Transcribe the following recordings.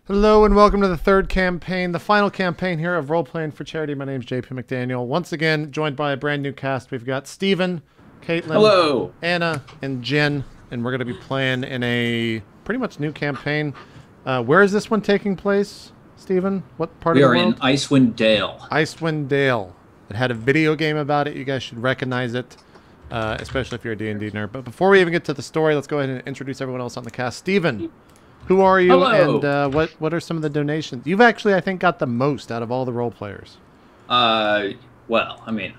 Hello and welcome to the third campaign, the final campaign here of Role-Playing for Charity. My name's JP McDaniel. Once again, joined by a brand new cast. We've got Steven, Kaitlyn, hello, Anna, and Jen, and we're going to be playing in a pretty much new campaign. Where is this one taking place, Steven? What part of the world? We are in Icewind Dale. Icewind Dale. It had a video game about it. You guys should recognize it, especially if you're a D&D nerd. But before we even get to the story, let's go ahead and introduce everyone else on the cast. Steven. Who are you, hello. And what are some of the donations? You've actually, I think, got the most out of all the role players. Well, I mean,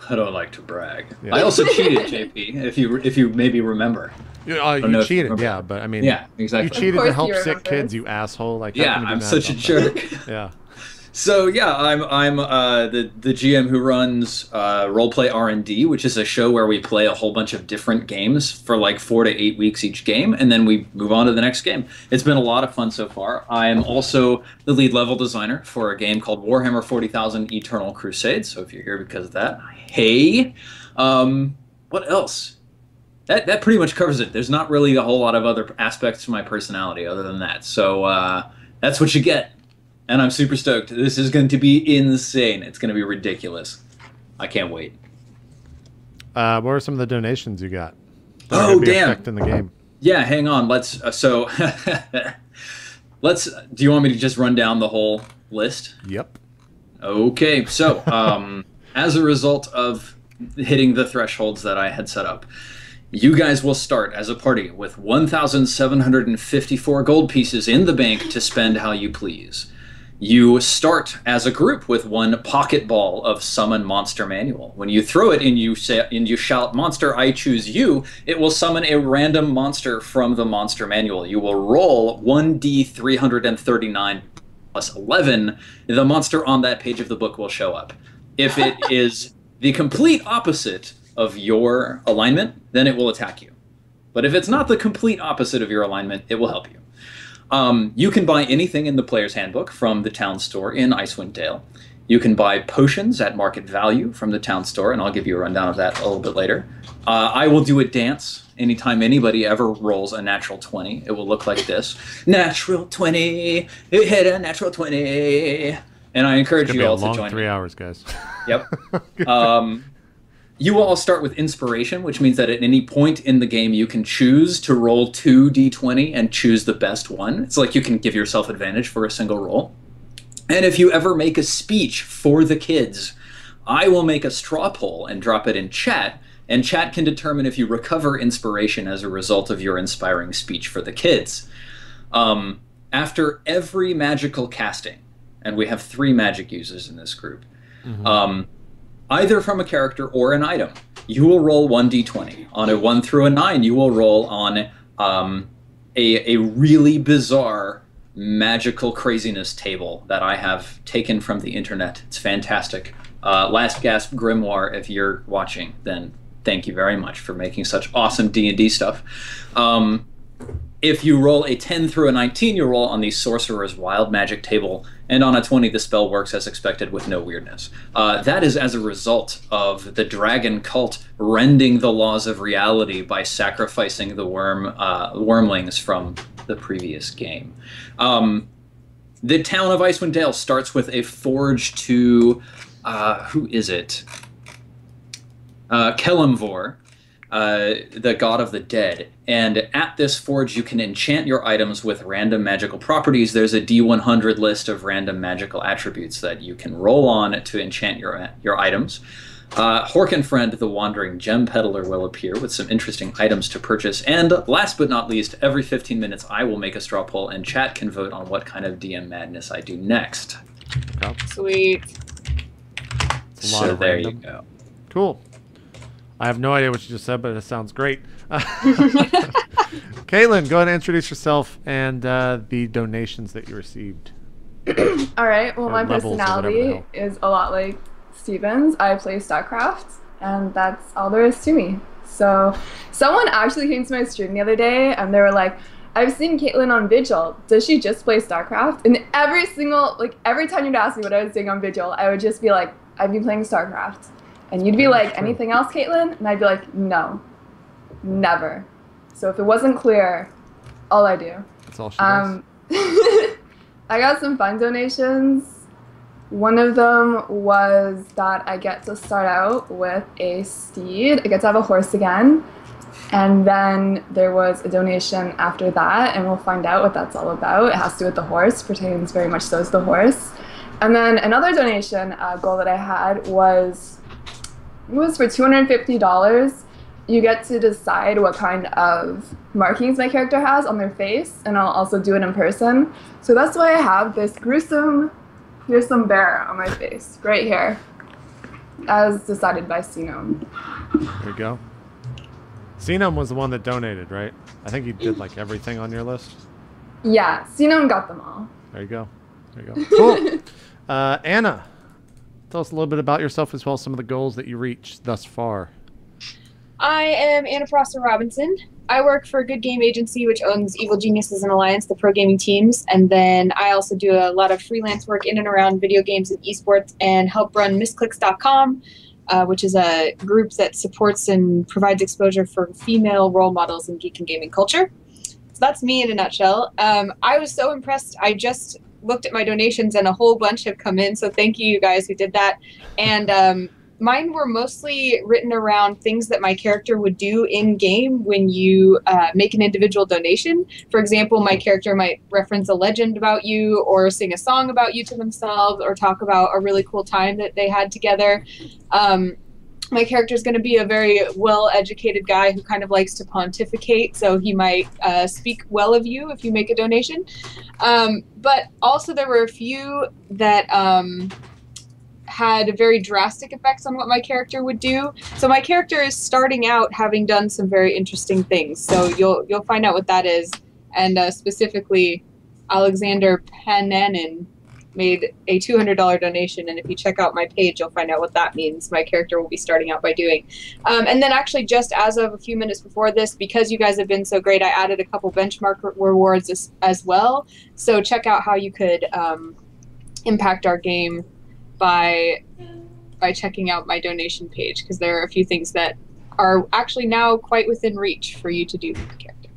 I don't like to brag. Yeah. I also cheated, JP, if you maybe remember. You cheated, yeah, but I mean, yeah, exactly. You cheated to help sick kids, you asshole. Like, yeah, I'm such a jerk. Yeah. So yeah, I'm the GM who runs Roleplay R&D, which is a show where we play a whole bunch of different games for like 4 to 8 weeks each game, and then we move on to the next game. It's been a lot of fun so far. I'm also the lead level designer for a game called Warhammer 40,000 Eternal Crusade. So if you're here because of that, hey. What else? That pretty much covers it. There's not really a whole lot of other aspects to my personality other than that. So that's what you get. And I'm super stoked. This is going to be insane. It's going to be ridiculous. I can't wait. What are some of the donations you got? Oh, damn. Affecting the game. Yeah, hang on. Let's. Let's. Do you want me to just run down the whole list? Yep. Okay. So, as a result of hitting the thresholds that I had set up, you guys will start as a party with 1,754 gold pieces in the bank to spend how you please. You start as a group with 1 pocket ball of Summon Monster Manual. When you throw it and you shout, "Monster, I choose you," it will summon a random monster from the Monster Manual. You will roll 1d339 plus 11. The monster on that page of the book will show up. If it is the complete opposite of your alignment, then it will attack you. But if it's not the complete opposite of your alignment, it will help you. You can buy anything in the player's handbook from the town store in Icewind Dale. You can buy potions at market value from the town store, and I'll give you a rundown of that a little bit later. I will do a dance anytime anybody ever rolls a natural 20. It will look like this. Natural 20, it hit a natural 20. And I encourage you all to join me. 3 hours, guys. Yep. You will all start with inspiration, which means that at any point in the game you can choose to roll 2d20 and choose the best one. It's like you can give yourself advantage for a single roll. And if you ever make a speech for the kids, I will make a straw poll and drop it in chat, and chat can determine if you recover inspiration as a result of your inspiring speech for the kids. After every magical casting, and we have 3 magic users in this group, either from a character or an item, you will roll 1d20. On a 1 through a 9, you will roll on a really bizarre magical craziness table that I have taken from the internet. It's fantastic. Last Gasp Grimoire, if you're watching, then thank you very much for making such awesome D&D stuff. If you roll a 10 through a 19, you roll on the Sorcerer's Wild Magic table, and on a 20, the spell works as expected with no weirdness. That is as a result of the dragon cult rending the laws of reality by sacrificing the wormlings from the previous game. The town of Icewind Dale starts with a forge to, who is it? Kelemvor, the god of the dead, and at this forge you can enchant your items with random magical properties. There's a D100 list of random magical attributes that you can roll on to enchant your items. Horkenfriend, the wandering gem peddler, will appear with some interesting items to purchase, and last but not least, every 15 minutes I will make a straw poll and chat can vote on what kind of DM madness I do next. Sweet. So there you go. Cool. I have no idea what you just said, but it sounds great. Kaitlyn, go ahead and introduce yourself and the donations that you received. All right. Well, Or my levels or whatever the personality hell. is a lot like Steven's. I play StarCraft, and that's all there is to me. So, someone actually came to my stream the other day, and they were like, "I've seen Kaitlyn on Vigil. Does she just play StarCraft?" And every time you'd ask me what I was doing on Vigil, I would just be like, "I'd be playing StarCraft." And you'd be like, "Anything else, Kaitlyn?" And I'd be like, "No, never." So if it wasn't clear, all I do. That's all she does. I got some fun donations. One of them was that I get to start out with a steed. I get to have a horse again. And then there was a donation after that, and we'll find out what that's all about. It has to do with the horse, pertains very much so to the horse. And then another donation goal that I had was for $250. You get to decide what kind of markings my character has on their face, and I'll also do it in person. So that's why I have this gruesome bear on my face, right here, as decided by Sinome. There you go. Sinome was the one that donated, right? I think he did like everything on your list. Yeah, Sinome got them all. There you go. There you go. Cool. Anna, tell us a little bit about yourself as well as some of the goals that you reached thus far. I am Anna Prosser Robinson. I work for a Good Game Agency, which owns Evil Geniuses and Alliance, the pro gaming teams. And then I also do a lot of freelance work in and around video games and esports and help run misclicks.com, which is a group that supports and provides exposure for female role models in geek and gaming culture. So that's me in a nutshell. I was so impressed. I just looked at my donations and a whole bunch have come in. So thank you guys who did that. And mine were mostly written around things that my character would do in-game when you make an individual donation. For example, my character might reference a legend about you or sing a song about you to themselves or talk about a really cool time that they had together. My character is going to be a very well-educated guy who kind of likes to pontificate, so he might speak well of you if you make a donation. But also there were a few that had very drastic effects on what my character would do. So my character is starting out having done some very interesting things. So you'll find out what that is. And specifically, Alexander Pananin made a $200 donation, and if you check out my page, you'll find out what that means. My character will be starting out by doing. And then actually just as of a few minutes before this, because you guys have been so great, I added a couple benchmark rewards as well. So check out how you could impact our game by checking out my donation page, because there are a few things that are actually now quite within reach for you to do with the character.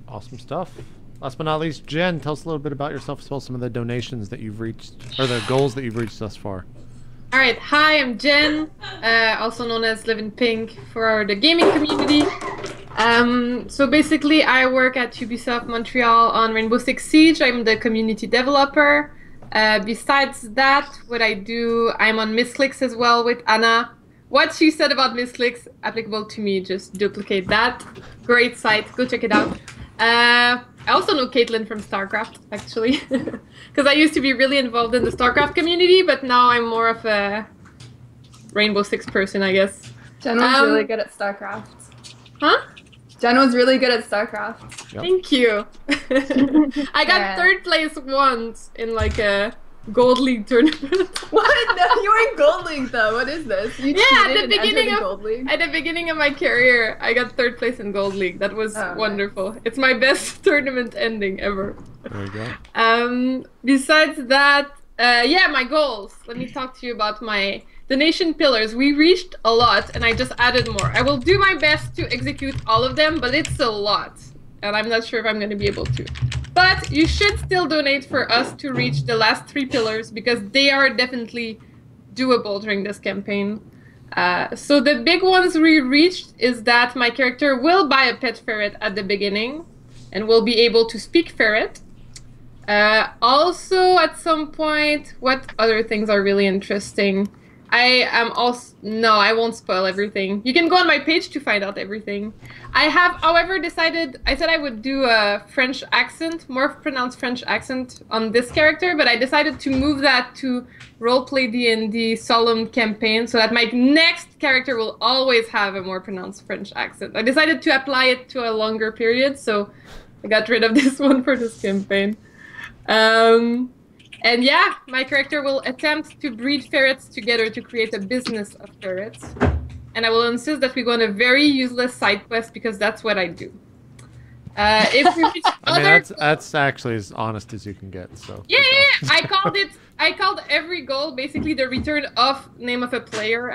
Awesome stuff. Last but not least, Jen, tell us a little bit about yourself as well as some of the donations that you've reached, or the goals that you've reached thus far. All right, hi, I'm Jen, also known as LivinPink for the gaming community. So basically, I work at Ubisoft Montreal on Rainbow Six Siege. I'm the community developer. Besides that, what I do, I'm on Misclicks as well with Anna. What she said about Misclicks, applicable to me, just duplicate that. Great site, go check it out. I also know Kaitlyn from StarCraft, actually, because I used to be really involved in the StarCraft community, but now I'm more of a Rainbow Six person, I guess. Jen was really good at StarCraft. Huh? Jen was really good at StarCraft. Yep. Thank you. I got third place once in like a Gold League tournament. What? No, you were in Gold League though. What is this? You Yeah, cheated and entered in Gold League? at the beginning of my career, I got third place in Gold League. That was wonderful. Nice. It's my best tournament ending ever. There you go. Besides that, yeah, my goals. Let me talk to you about my donation pillars. We reached a lot, and I just added more. I will do my best to execute all of them, but it's a lot, and I'm not sure if I'm going to be able to. But you should still donate for us to reach the last 3 pillars, because they are definitely doable during this campaign. So the big ones we reached is that my character will buy a pet ferret at the beginning, and will be able to speak ferret. Also, at some point, what other things are really interesting? I am also... No, I won't spoil everything. You can go on my page to find out everything. I have, however, decided... I said I would do a French accent, more pronounced French accent on this character, but I decided to move that to Roleplay D&D Solemn Campaign, so that my next character will always have a more pronounced French accent. I decided to apply it to a longer period, so I got rid of this one for this campaign. And yeah, my character will attempt to breed ferrets together to create a business of ferrets. And I will insist that we go on a very useless side quest, because that's what I do. If we reach that's actually as honest as you can get. So yeah. I called every goal basically the return of name of a player,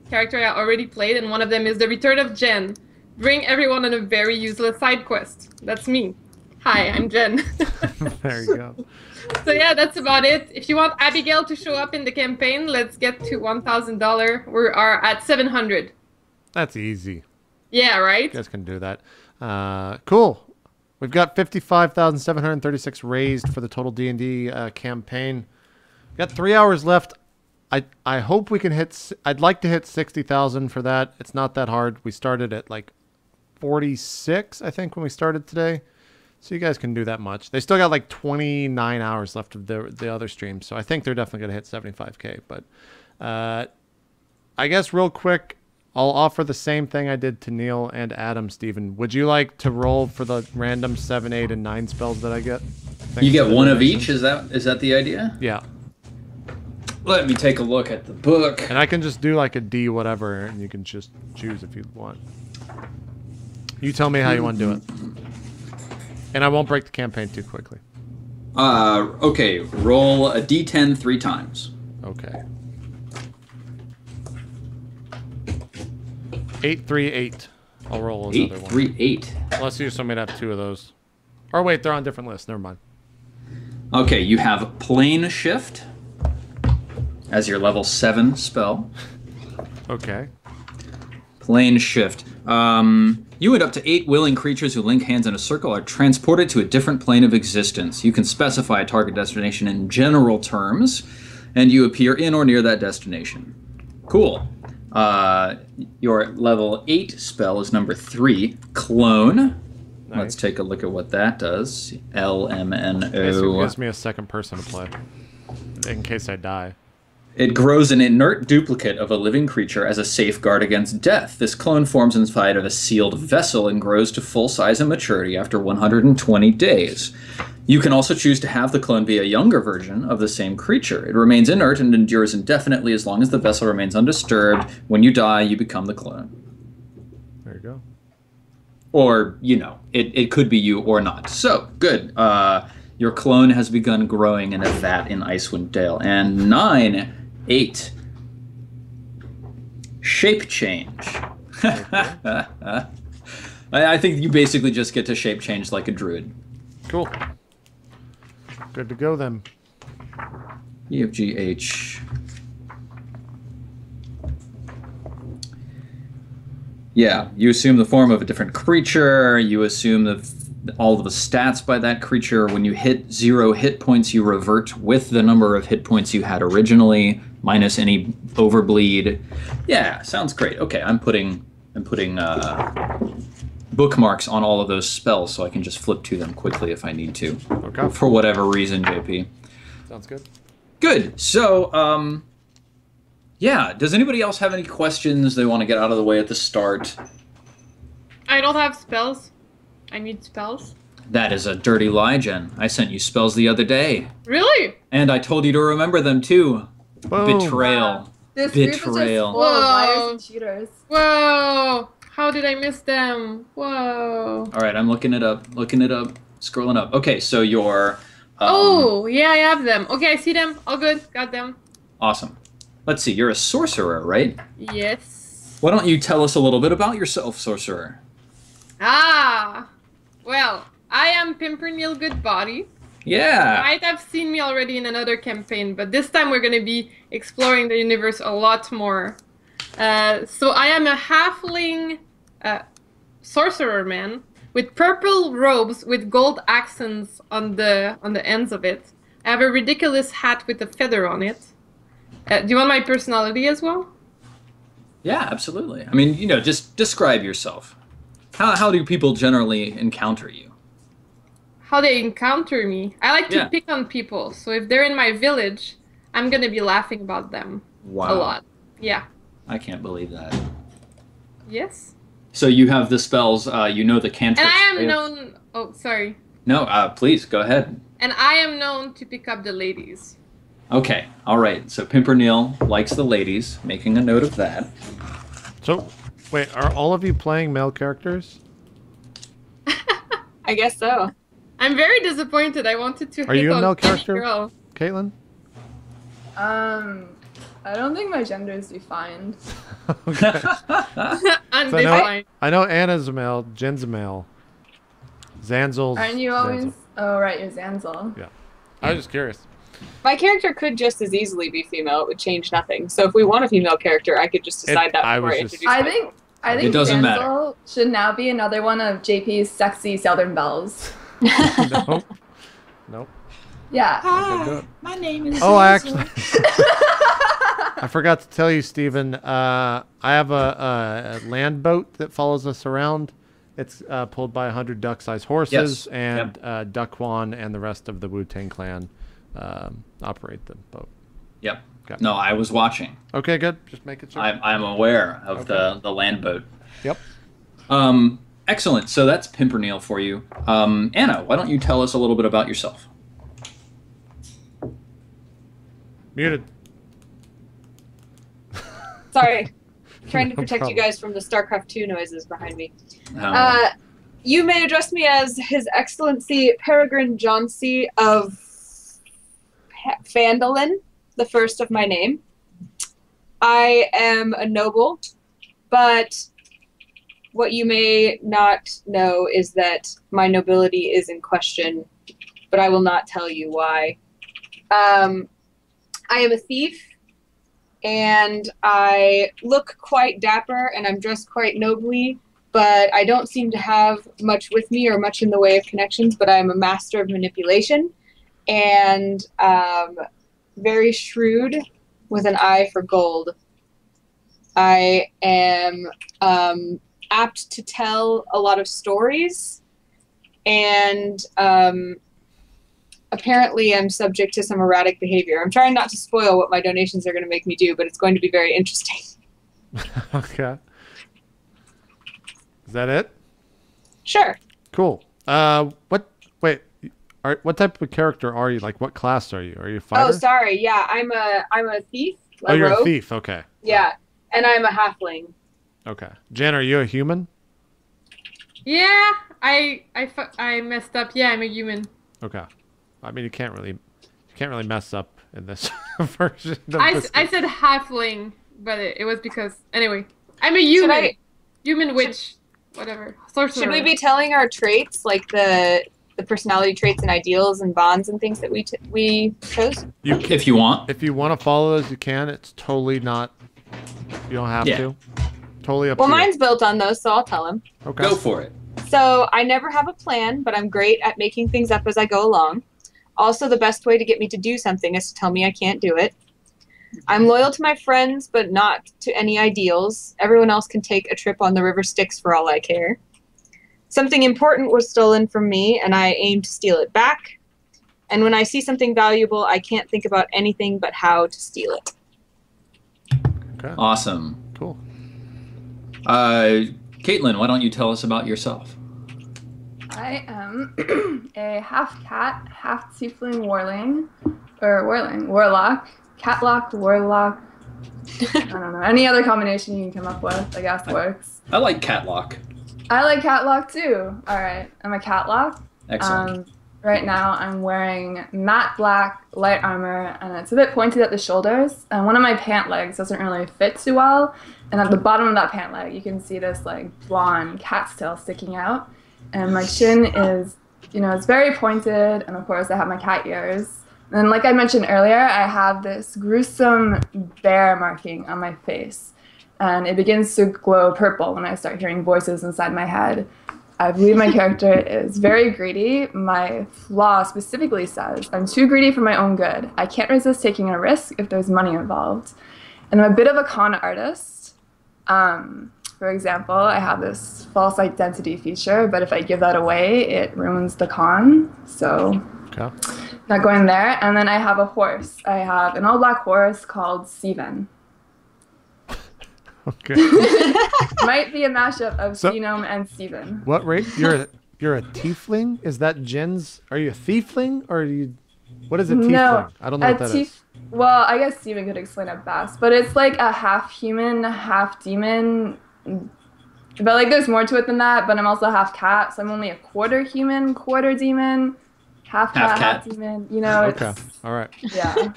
character I already played, and one of them is the return of Jen. Bring everyone on a very useless side quest. That's me. Hi, I'm Jen. There you go. So yeah, that's about it. If you want Abigail to show up in the campaign, let's get to $1,000. We are at 700. That's easy. Yeah, right? You guys can do that. Cool. We've got 55,736 raised for the total D&D campaign. We've got 3 hours left. I hope we can hit... I'd like to hit 60,000 for that. It's not that hard. We started at like 46, I think, when we started today. So you guys can do that much. They still got like 29 hours left of the other streams. So I think they're definitely going to hit 75K. But I guess real quick, I'll offer the same thing I did to Neil and Adam, Steven. Would you like to roll for the random 7, 8, and 9 spells that I get? You get one of each? Is that the idea? Yeah. Let me take a look at the book. And I can just do like a D whatever, and you can just choose if you want. You tell me how you want to do it. And I won't break the campaign too quickly. Okay, roll a D10 3 times. Okay. 8, 3, 8. I'll roll another 8, one. 3, 8. Unless you somebody have 2 of those. Or wait, they're on different lists. Never mind. Okay, you have Plane Shift as your level 7 spell. Okay. Plane Shift. You and up to 8 willing creatures who link hands in a circle are transported to a different plane of existence. You can specify a target destination in general terms, and you appear in or near that destination. Cool. Your level 8 spell is number 3, Clone. Nice. Let's take a look at what that does. LMNO. Okay, so it gives me a second person to play, in case I die. It grows an inert duplicate of a living creature as a safeguard against death. This clone forms inside of a sealed vessel and grows to full size and maturity after 120 days. You can also choose to have the clone be a younger version of the same creature. It remains inert and endures indefinitely as long as the vessel remains undisturbed. When you die, you become the clone. There you go. Or, you know, it could be you or not. So, good. Your clone has begun growing in a vat in Icewind Dale. And 9, 8. Shape change. I think you basically just get to shape change like a druid. Cool. Good to go then. EFGH. Yeah, you assume the form of a different creature. You assume all of the stats by that creature. When you hit 0 hit points, you revert with the number of hit points you had originally, minus any overbleed. Yeah, sounds great. Okay, I'm putting bookmarks on all of those spells so I can just flip to them quickly if I need to. Okay. For whatever reason, JP. Sounds good. Good. So, yeah. Does anybody else have any questions they want to get out of the way at the start? I don't have spells. I need spells. That is a dirty lie, Jen. I sent you spells the other day. Really? And I told you to remember them, too. Boom. Betrayal. This group is just Betrayal. full of liars and cheaters. Whoa! How did I miss them? Whoa! All right, I'm looking it up. Scrolling up. Okay, so your... oh, yeah, I have them. Okay, I see them. All good. Got them. Awesome. Let's see, you're a sorcerer, right? Yes. Why don't you tell us a little bit about yourself, sorcerer? Ah! Well, I am Pimpernel Goodbody. Yeah. You might have seen me already in another campaign, but this time we're going to be exploring the universe a lot more. So I am a halfling sorcerer man with purple robes with gold accents on the ends of it. I have a ridiculous hat with a feather on it. Do you want my personality as well? Yeah, absolutely. I mean, you know, just describe yourself. How do people generally encounter you? How they encounter me? I like to pick on people, so if they're in my village, I'm gonna be laughing about them a lot. Yeah. I can't believe that. Yes. So you have the spells, you know the cantrips. And I am known... Oh, sorry. No, please, go ahead. And I am known to pick up the ladies. Okay, all right. So Pimpernel likes the ladies, making a note of that. So, wait, are all of you playing male characters? I guess so. I'm very disappointed. I wanted to Are you a male any character, girl. Kaitlyn? I don't think my gender is defined. Okay. Undefined. I know Anna's a male, Jen's a male. Zanzel's. Aren't you always? Zanzel. Oh, right, you're Zanzel. Yeah. I was just curious. My character could just as easily be female. It would change nothing. So if we want a female character, I could just decide that before I introduce myself. I think It doesn't Zanzel should now be another one of JP's sexy Southern belles. Nope. Nope. Yeah. Hi, my name is. Oh, I Zanzel. actually. I forgot to tell you, Stephen. I have a land boat that follows us around. It's pulled by 100 duck-sized horses, Yes. and Duckwan and the rest of the Wu-Tang clan operate the boat. Yep. Okay. No, I was watching. Okay, good. Just make it sure. I'm aware of the land boat. Yep. Excellent. So that's Pimpernel for you. Anna, why don't you tell us a little bit about yourself? Muted. Sorry. Trying to No protect problem. you guys from the StarCraft 2 noises behind me. Um, You may address me as His Excellency Peregrine Johnsey of Phandalin, the first of my name. I am a noble, but what you may not know is that my nobility is in question, but I will not tell you why. I am a thief, and I look quite dapper, and I'm dressed quite nobly, but I don't seem to have much with me or much in the way of connections, but I'm a master of manipulation, and very shrewd with an eye for gold. I am apt to tell a lot of stories, and apparently I'm subject to some erratic behavior. I'm trying not to spoil what my donations are going to make me do, but it's going to be very interesting. Okay. Is that it? Sure. Cool. What type of character are you? Like, what class are you? Are you a fighter? Oh, sorry. Yeah, I'm a thief. Oh, you're a rogue. thief. Okay. Yeah, and I'm a halfling. Okay. Jen, are you a human? Yeah, I messed up. Yeah, I'm a human. Okay. I mean, you can't really mess up in this version of I this. said halfling, but it was because anyway, I'm a human. Human witch, whatever. Sorcerer. Should we be telling our traits, like the personality traits and ideals and bonds and things that we chose? if you want. If you want to follow those, you can. It's totally not. You don't have to. Totally up Well, to you. mine's built on those, so I'll tell him. Okay. Go for it. So I never have a plan, but I'm great at making things up as I go along. Also, the best way to get me to do something is to tell me I can't do it. I'm loyal to my friends, but not to any ideals. Everyone else can take a trip on the River Styx for all I care. Something important was stolen from me, and I aim to steal it back. And when I see something valuable, I can't think about anything but how to steal it. Okay. Awesome. Cool. Kaitlyn, why don't you tell us about yourself? I am a half cat, half tiefling warlock, catlock, warlock. I don't know. Any other combination you can come up with, I guess, works. I like Catlock. I like catlock too. All right, I'm a catlock. Excellent. Right now, I'm wearing matte black light armor, and it's a bit pointed at the shoulders. And one of my pant legs doesn't really fit too well. And at the bottom of that pant leg, you can see this like blonde cat's tail sticking out. And my chin is, it's very pointed. And of course, I have my cat ears. And like I mentioned earlier, I have this gruesome bear marking on my face. And it begins to glow purple when I start hearing voices inside my head. I believe my character is very greedy. My flaw specifically says, I'm too greedy for my own good. I can't resist taking a risk if there's money involved. And I'm a bit of a con artist. For example, I have this false identity feature, but if I give that away, it ruins the con. So, not going there. And then I have a horse. I have an all-black horse called Steven. Okay. Might be a mashup of Genome and Steven. What rate? You're a tiefling? Is that Jen's? Are you a thiefling or are you? What is a tiefling? No, I don't know what that is. Well, I guess Steven could explain it best, but it's like a half human, half demon. But like, there's more to it than that. But I'm also half cat, so I'm only a quarter human, quarter demon, half cat, half demon. Okay. All right. Yeah.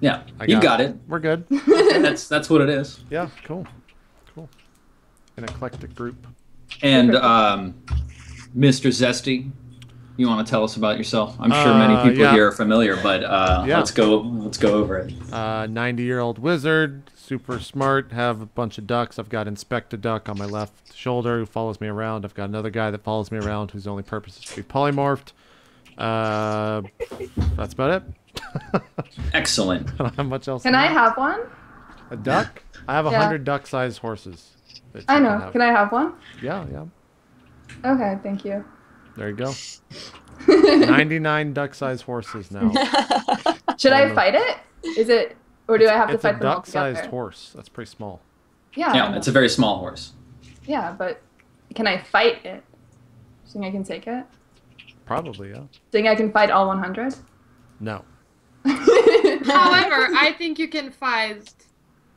Yeah, you got it. We're good. That's what it is. Yeah, cool. An eclectic group. And Mr. Zesty, you want to tell us about yourself? I'm sure many people here are familiar, but let's go over it. 90-year-old wizard, super smart, have a bunch of ducks. I've got Inspector Duck on my left shoulder who follows me around. I've got another guy that follows me around whose only purpose is to be polymorphed. That's about it. Excellent. I don't have much else. Can I have one? A duck? I have 100 duck-sized horses. I know. Can I have one? Yeah, yeah. Okay, thank you. There you go. 99 duck-sized horses now. Should I fight it? Is it, or do I have to fight them all together? It's a duck-sized horse. That's pretty small. Yeah. Yeah, it's a very small horse. Yeah, but can I fight it? Do you think I can take it? Probably, yeah. Think I can fight all 100? No. However, I think you can fight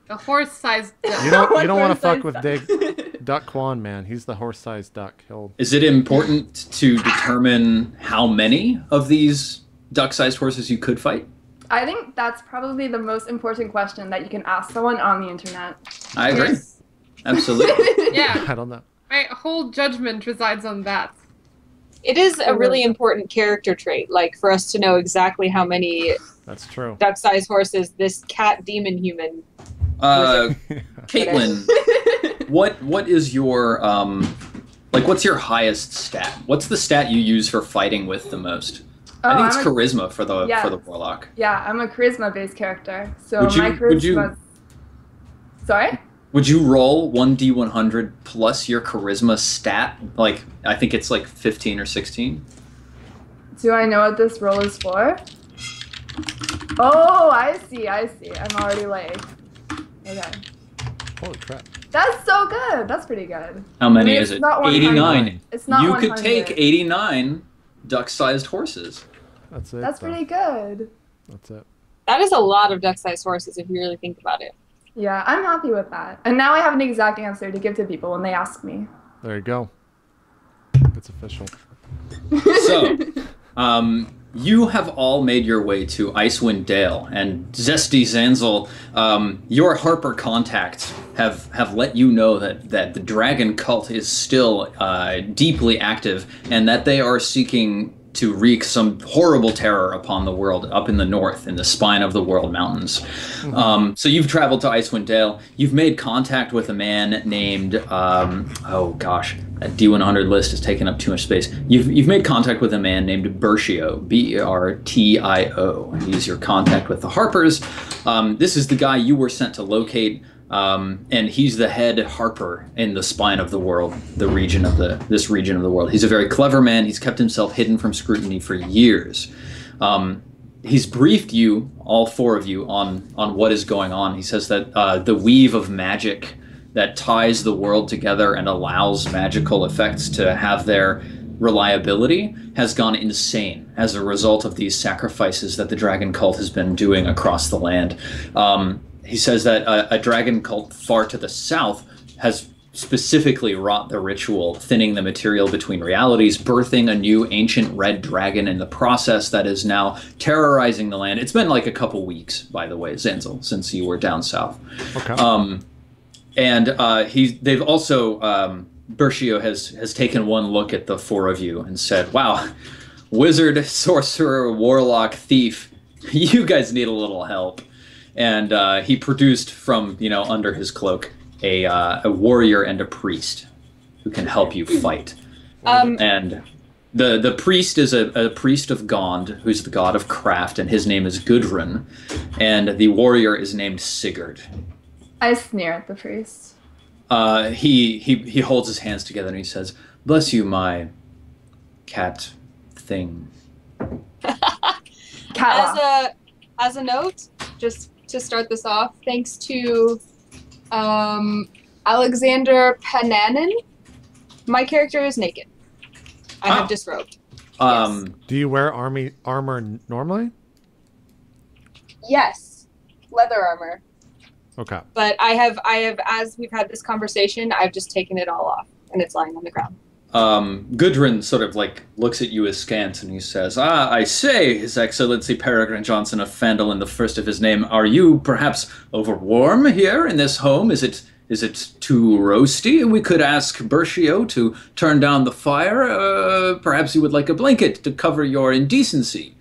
a horse-sized duck. You don't want to fuck with Duck Quan, man. He's the horse-sized duck. Is it important to determine how many of these duck-sized horses you could fight? I think that's probably the most important question that you can ask someone on the internet. I agree. Yes. Absolutely. Yeah. I don't know. My whole judgment resides on that. It is a really important character trait, like for us to know exactly how many that's true duck-sized horses this cat demon human. Kaitlyn, what is your what's your highest stat? What's the stat you use for fighting with the most? I think it's charisma for the warlock. Yeah, I'm a charisma-based character, so my charisma. Sorry. Would you roll 1d100 plus your charisma stat? Like, I think it's like 15 or 16. Do I know what this roll is for? Oh, I see. I'm already like, okay. Holy crap. That's so good. That's pretty good. How many is it? 89. It's not 100. You could take 89 duck-sized horses. That's it. That's pretty good. That's it. That is a lot of duck-sized horses if you really think about it. Yeah, I'm happy with that. And now I have an exact answer to give to people when they ask me. There you go. It's official. So, you have all made your way to Icewind Dale, and Zesty Zanzel, your Harper contacts have let you know that the dragon cult is still deeply active, and that they are seeking to wreak some horrible terror upon the world up in the north, in the spine of the World Mountains. So you've traveled to Icewind Dale. You've made contact with a man named, oh gosh, that D100 list is taking up too much space. You've made contact with a man named Bertio, B-E-R-T-I-O. He's your contact with the Harpers. This is the guy you were sent to locate. And he's the head harper in the spine of the world, this region of the world. He's a very clever man. He's kept himself hidden from scrutiny for years. He's briefed you, all four of you, on what is going on. He says that the weave of magic that ties the world together and allows magical effects to have their reliability has gone insane as a result of these sacrifices that the dragon cult has been doing across the land. He says that a dragon cult far to the south has specifically wrought the ritual, thinning the material between realities, birthing a new ancient red dragon in the process that is now terrorizing the land. It's been like a couple weeks, by the way, Zanzel, since you were down south. Okay. They've also, Bertio has taken one look at the four of you and said, wow, wizard, sorcerer, warlock, thief, you guys need a little help. And he produced from, under his cloak a warrior and a priest who can help you fight. And the priest is a priest of Gond, who's the god of craft, and his name is Gudrun. And the warrior is named Sigurd. I sneer at the priest. He holds his hands together and he says, "Bless you, my cat thing." As a note, just to start this off, thanks to Alexander Pananin, my character is naked. I have disrobed. Yes. Do you wear armor normally? Yes, leather armor. Okay. But I have, as we've had this conversation, I've just taken it all off, and it's lying on the ground. Gudrun sort of looks at you askance and he says, I say, His Excellency Peregrine Johnson of Fandolin, the first of his name, are you perhaps overwarm here in this home? Is it Is it too roasty? We could ask Bertio to turn down the fire. Perhaps you would like a blanket to cover your indecency.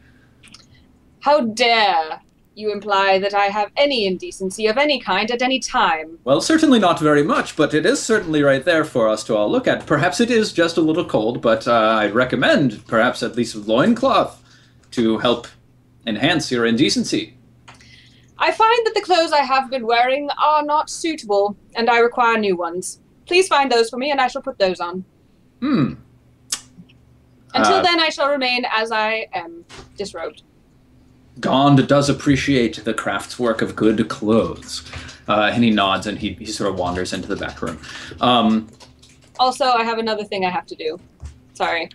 How dare you imply that I have any indecency of any kind at any time? Well, certainly not very much, but it is certainly right there for us to all look at. Perhaps it is just a little cold, but I'd recommend perhaps at least a loincloth to help enhance your indecency. I find that the clothes I have been wearing are not suitable, and I require new ones. Please find those for me, and I shall put those on. Until then, I shall remain as I am, disrobed. Gond does appreciate the craftswork of good clothes. And he nods, and he sort of wanders into the back room. Also, I have another thing I have to do. Sorry.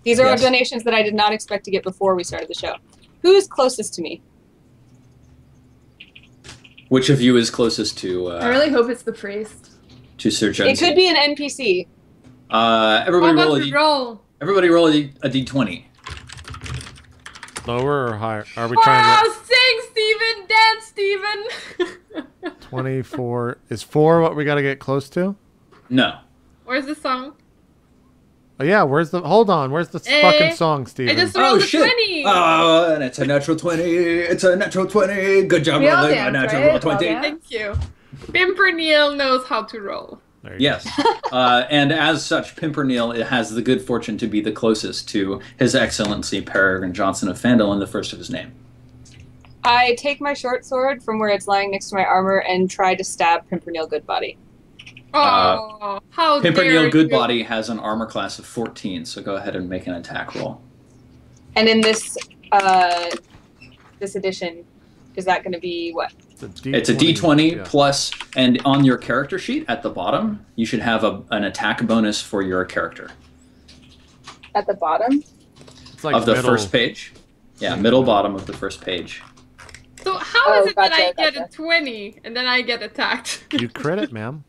These are donations that I did not expect to get before we started the show. Who is closest to me? Which of you is closest to... I really hope it's the priest. To Sir Jonesy? It could be an NPC. Everybody roll a d20. Lower or higher? Are we trying to... Sing, Steven! Dance, Steven! 24. Is 4 what we got to get close to? No. Where's the song? Oh, yeah, where's the... Hold on, where's the fucking song, Steven? I just rolled a 20! Oh, and it's a natural 20! It's a natural 20! Good job rolling a natural 20! Thank you. Pimpernel knows how to roll. Yes. And as such, Pimpernel has the good fortune to be the closest to His Excellency Peregrine Johnson of Fandel in the first of his name. I take my short sword from where it's lying next to my armor and try to stab Pimpernel Goodbody. Oh, how Pimpernel Goodbody has an armor class of 14, so go ahead and make an attack roll. And in this this edition, is that going to be what? It's a d20 plus, and on your character sheet at the bottom, you should have an attack bonus for your character. At the bottom? It's like of the first page. Yeah, middle bottom of the first page. So how is it that I get a 20 and then I get attacked? You crit it, ma'am.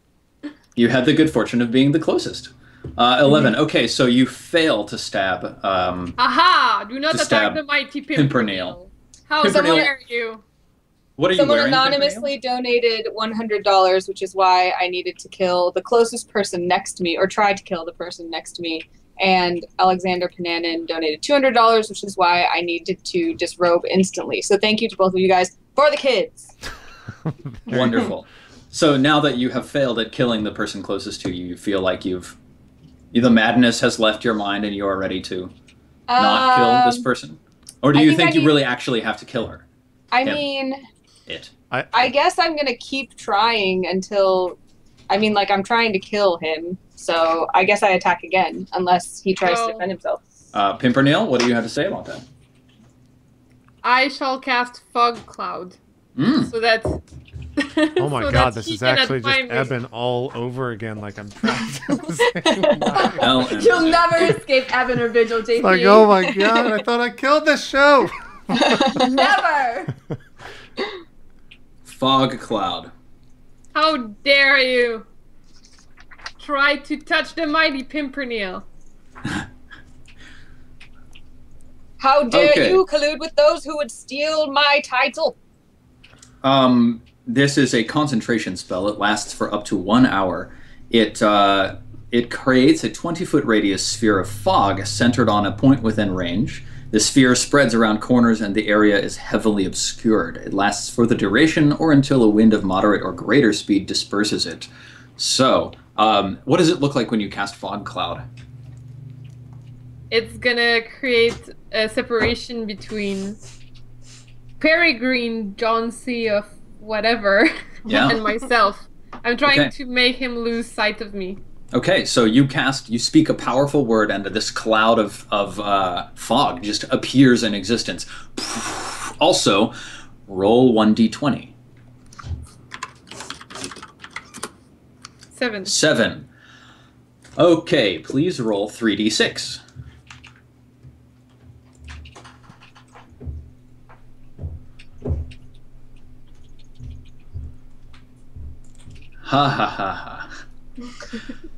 You had the good fortune of being the closest. 11. Okay, so you fail to stab. Aha! Do not attack the mighty Pimpernel. How dare you? What are you Someone wearing, anonymously donated $100, which is why I needed to kill the closest person next to me, or tried to kill the person next to me. And Alexander Pananin donated $200, which is why I needed to disrobe instantly. So thank you to both of you guys for the kids. Wonderful. So now that you have failed at killing the person closest to you, you feel like the madness has left your mind and you are ready to not kill this person? Or do you think you really actually have to kill her? I guess I'm going to keep trying until... I'm trying to kill him, so I guess I attack again, unless he tries to defend himself. Pimpernel, what do you have to say about that? I shall cast Fog Cloud. So that's... Oh my god, this is actually just Eben all over again, like I'm trapped in the same You'll never escape Eben or Vigil, JP. Like, oh my god, I thought I killed this show! Never! Fog Cloud. How dare you try to touch the mighty Pimpernel? How dare you collude with those who would steal my title? This is a concentration spell. It lasts for up to 1 hour. It creates a 20-foot radius sphere of fog centered on a point within range. The sphere spreads around corners and the area is heavily obscured. It lasts for the duration or until a wind of moderate or greater speed disperses it. So, what does it look like when you cast Fog Cloud? It's gonna create a separation between Peregrine Johnson of whatever and myself. I'm trying to make him lose sight of me. Okay, so you speak a powerful word, and this cloud of fog just appears in existence. Also, roll 1d20. 7. 7. Okay, please roll 3d6. Ha ha ha ha.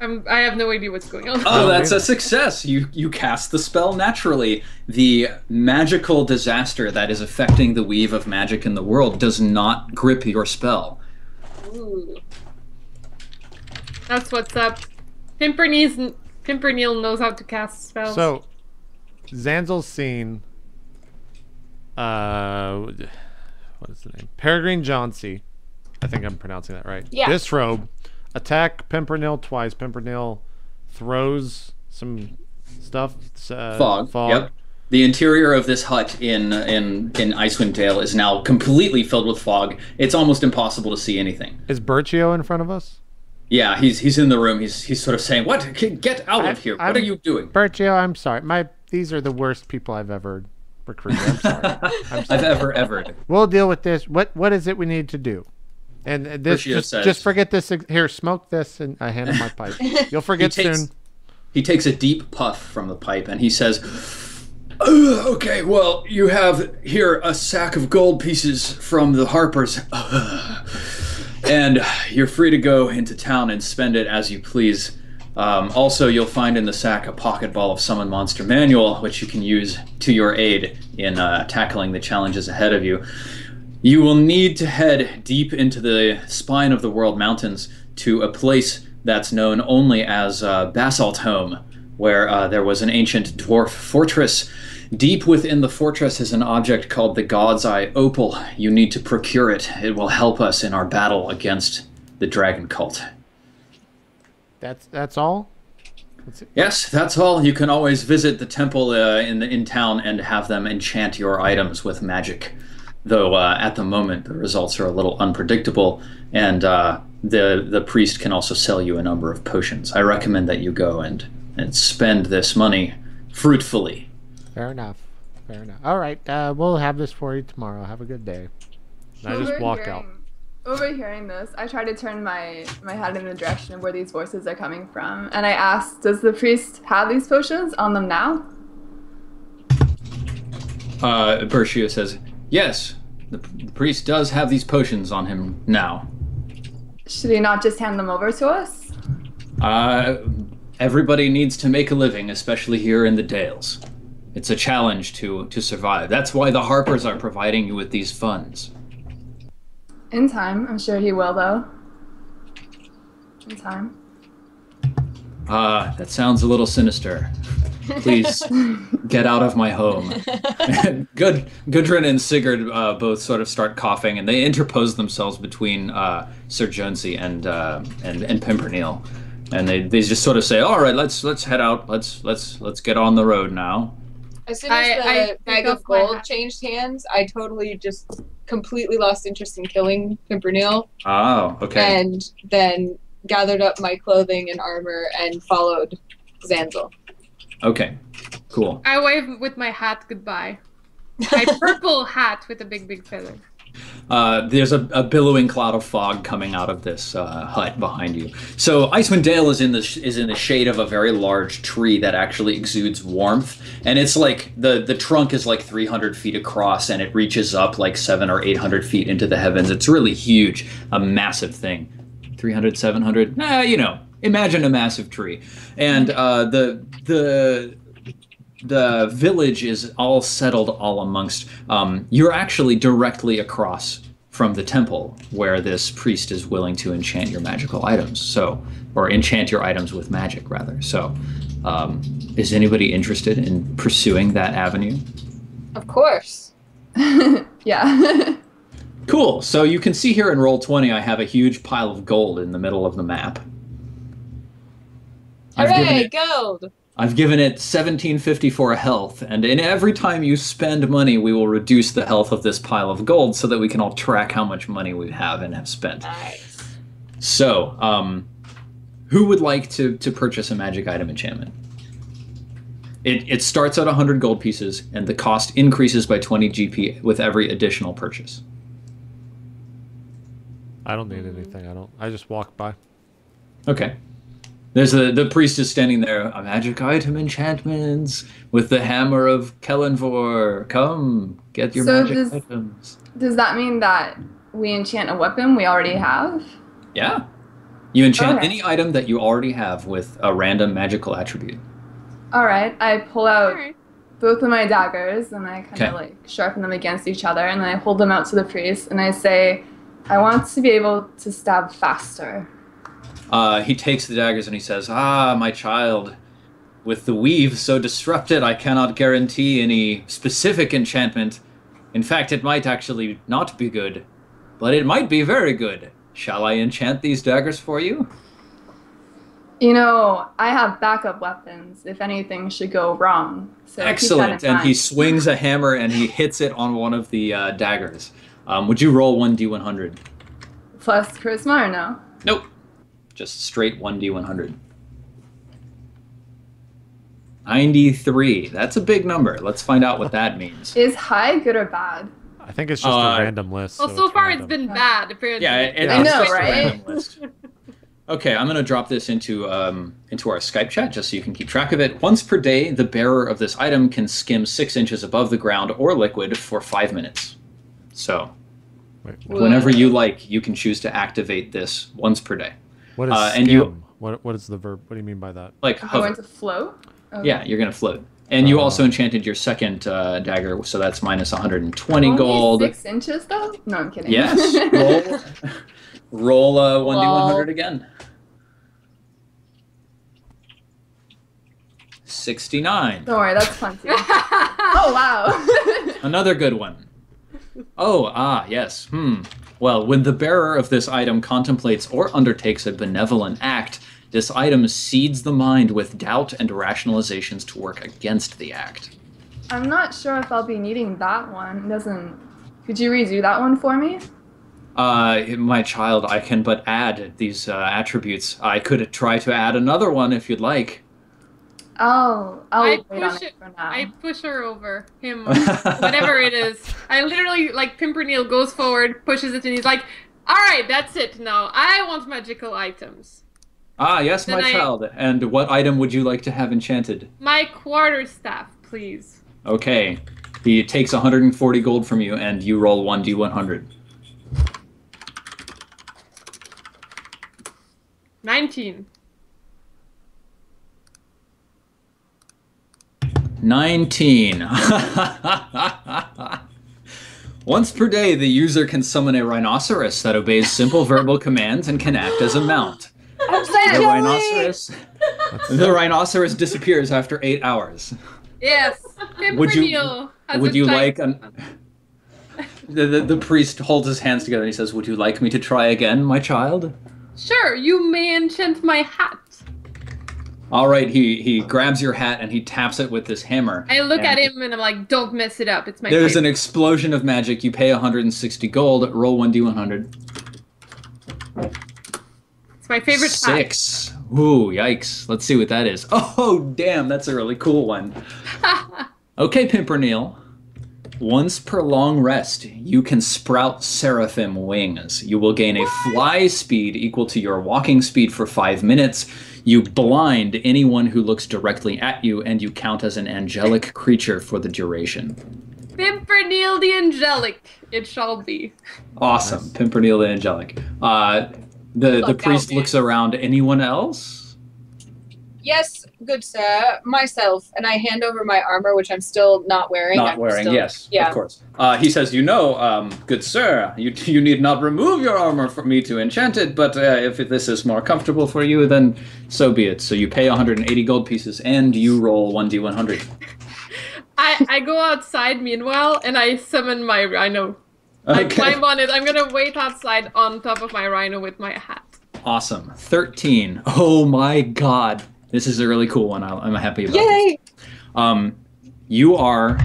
I have no idea what's going on. Oh, that's a success. You cast the spell naturally. The magical disaster that is affecting the weave of magic in the world does not grip your spell. Ooh. That's what's up. Pimpernel knows how to cast spells. So, Zanzel's seen. What is the name? Peregrine Jauncey. I think I'm pronouncing that right. Yeah. Disrobe. Attack Pimpernel twice. Pimpernel throws some stuff. Fog. Yep. The interior of this hut in Icewind Dale is now completely filled with fog. It's almost impossible to see anything. Is Berchio in front of us? Yeah, he's in the room. He's sort of saying, "What? Get out of here! What are you doing?" Berchio, I'm sorry. These are the worst people I've ever recruited. I'm sorry. I've ever. We'll deal with this. What is it we need to do? And this just forget this. Here, smoke this, and I hand him my pipe. You'll forget soon. He takes a deep puff from the pipe, and he says, "Okay, well, you have here a sack of gold pieces from the Harpers, and you're free to go into town and spend it as you please. Also, you'll find in the sack a pocket ball of Summon Monster Manual, which you can use to your aid in tackling the challenges ahead of you. You will need to head deep into the spine of the World Mountains to a place that's known only as Basalt Home, where there was an ancient dwarf fortress. Deep within the fortress is an object called the God's Eye Opal. You need to procure it. It will help us in our battle against the dragon cult." That's all? Yes, that's all. You can always visit the temple in town and have them enchant your items with magic. Though at the moment the results are a little unpredictable, and the priest can also sell you a number of potions. I recommend that you go and spend this money fruitfully. Fair enough. All right, we'll have this for you tomorrow. Have a good day. And I just walk out. Overhearing this, I try to turn my head in the direction of where these voices are coming from, and I ask, does the priest have these potions on them now? Berchio says, "Yes, the priest does have these potions on him now." Should he not just hand them over to us? Everybody needs to make a living, especially here in the Dales. It's a challenge to survive. That's why the Harpers are providing you with these funds. In time. I'm sure he will, though. In time. That sounds a little sinister. Please get out of my home. Gudrun and Sigurd both sort of start coughing, and they interpose themselves between Sir Jonesy and Pimpernel, and they just sort of say, "All right, let's head out. Let's get on the road now." As soon as the bag of gold changed hands, I totally just completely lost interest in killing Pimpernel. Oh, okay. And then gathered up my clothing and armor and followed Zanzel. Okay, cool. I wave with my hat goodbye. My purple hat with a big feather. There's a billowing cloud of fog coming out of this hut behind you. So Icewind Dale is in the shade of a very large tree that actually exudes warmth, and it's like the trunk is like 300 feet across, and it reaches up like 700 or 800 feet into the heavens. It's really huge, a massive thing. 300, 700? Imagine a massive tree, and the village is all settled all amongst. You're actually directly across from the temple where this priest is willing to enchant your magical items. Or enchant your items with magic, rather. So, is anybody interested in pursuing that avenue? Of course. Yeah. Cool. So you can see here in Roll20, I have a huge pile of gold in the middle of the map. Hooray, gold! I've given it 1754 health, and in every time you spend money, we will reduce the health of this pile of gold so that we can all track how much money we have and have spent. Nice. So, who would like to purchase a magic item enchantment? It starts at 100 gold pieces, and the cost increases by 20 GP with every additional purchase. I don't need anything. I just walk by. Okay. There's the priest is standing there. A magic item enchantments with the hammer of Kellenvor. Come, get your magic items. Does that mean that we enchant a weapon we already have? Yeah. You enchant any item that you already have with a random magical attribute. All right. I pull out both of my daggers and I kind of like sharpen them against each other, and then I hold them out to the priest and I say, I want to be able to stab faster. He takes the daggers and he says, "Ah, my child, with the weave so disrupted, I cannot guarantee any specific enchantment. In fact, it might actually not be good, but it might be very good. Shall I enchant these daggers for you?" You know, I have backup weapons if anything should go wrong. So Excellent. And he swings a hammer and he hits it on one of the daggers. Would you roll 1d100? Plus charisma or no? Nope. Just straight 1d100. 93. That's a big number. Let's find out what that means. Is high good or bad? I think it's just a random list. Well, so far it's been bad, apparently. Yeah, I know, just right? a random list. Okay, I'm going to drop this into our Skype chat just so you can keep track of it. Once per day, the bearer of this item can skim 6 inches above the ground or liquid for 5 minutes. So, whenever you like, you can choose to activate this once per day. What is skim? What is the verb? What do you mean by that? Like Going hover. to float? Okay. Yeah, you're going to float. And you also enchanted your second dagger, so that's minus 120 gold. 6 inches, though? No, I'm kidding. Yes. Roll 1d100 again. 69. Don't worry, that's plenty. Oh, wow. Another good one. Oh, yes. Well, when the bearer of this item contemplates or undertakes a benevolent act, this item seeds the mind with doubt and rationalizations to work against the act. I'm not sure if I'll be needing that one. It doesn't... Could you redo that one for me? My child, I can but add these attributes. I could try to add another one if you'd like. I'll wait on it for now. I push her over him, whatever it is. I literally, like, Pimpernel goes forward, pushes it, and he's like, "All right, that's it now. I want magical items." Ah, yes, then my child. And what item would you like to have enchanted? My quarterstaff, please. Okay. He takes 140 gold from you, and you roll 1d100. 19. 19. Once per day, the user can summon a rhinoceros that obeys simple verbal commands and can act as a mount. The rhinoceros disappears after 8 hours. Yes. Would you like the priest holds his hands together and he says, "Would you like me to try again, my child?" Sure, you may enchant my hat. All right, he grabs your hat and he taps it with this hammer. I look at him and I'm like, "Don't mess it up. It's my There's favorite." an explosion of magic. You pay 160 gold. Roll 1d100. It's my favorite 6. Ooh, yikes. Let's see what that is. Oh, damn, that's a really cool one. Okay, Pimpernel. Once per long rest, you can sprout seraphim wings. You will gain a fly speed equal to your walking speed for 5 minutes. You blind anyone who looks directly at you, and you count as an angelic creature for the duration. Pimpernel the Angelic, it shall be. Awesome. Nice. Pimpernel the Angelic. The priest looks around. Anyone else? Yes, good sir. Myself. And I hand over my armor, which I'm still not wearing. Yes, of course. He says, good sir, you need not remove your armor for me to enchant it, but if this is more comfortable for you, then so be it. So you pay 180 gold pieces, and you roll 1d100. I go outside meanwhile, and I summon my rhino. Okay. I climb on it. I'm going to wait outside on top of my rhino with my hat. Awesome. 13. Oh my god. This is a really cool one. I'm happy about this. You are...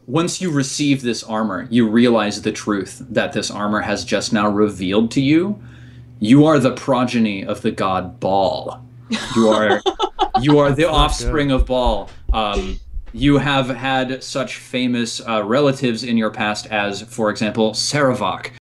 once you receive this armor, you realize the truth that this armor has just now revealed to you. You are the progeny of the god Baal. You are the offspring of Baal. You have had such famous relatives in your past as, for example, Saravak,